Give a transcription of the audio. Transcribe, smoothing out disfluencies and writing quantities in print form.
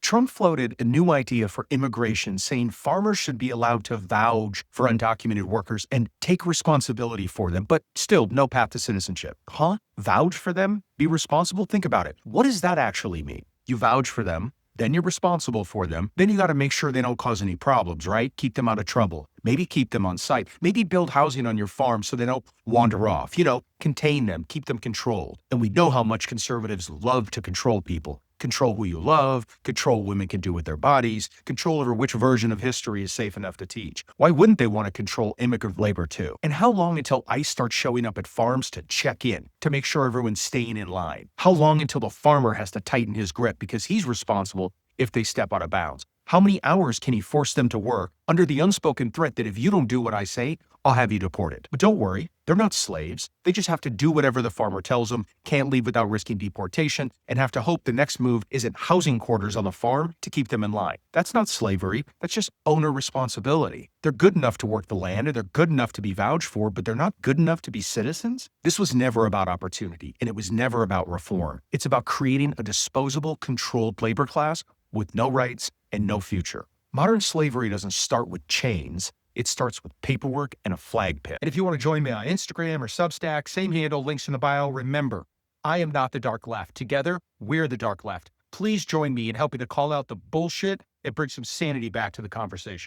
Trump floated a new idea for immigration, saying farmers should be allowed to vouch for undocumented workers and take responsibility for them, but still no path to citizenship. Huh? Vouch for them? Be responsible? Think about it. What does that actually mean? You vouch for them, then you're responsible for them. Then you got to make sure they don't cause any problems, right? Keep them out of trouble. Maybe keep them on site. Maybe build housing on your farm so they don't wander off. Contain them, keep them controlled. And we know how much conservatives love to control people. Control who you love, control what women can do with their bodies, control over which version of history is safe enough to teach. Why wouldn't they want to control immigrant labor too? And how long until ICE starts showing up at farms to check in, to make sure everyone's staying in line? How long until the farmer has to tighten his grip because he's responsible if they step out of bounds? How many hours can he force them to work under the unspoken threat that if you don't do what I say, I'll have you deported? But don't worry, they're not slaves. They just have to do whatever the farmer tells them, can't leave without risking deportation, and have to hope the next move isn't housing quarters on the farm to keep them in line. That's not slavery. That's just owner responsibility. They're good enough to work the land, and they're good enough to be vouched for, but they're not good enough to be citizens? This was never about opportunity, and it was never about reform. It's about creating a disposable, controlled labor class with no rights and no future. Modern slavery doesn't start with chains. It starts with paperwork and a flag pin. And if you want to join me on Instagram or Substack, same handle, links in the bio. Remember, I am not the dark left. Together, we're the dark left. Please join me in helping to call out the bullshit and bring some sanity back to the conversation.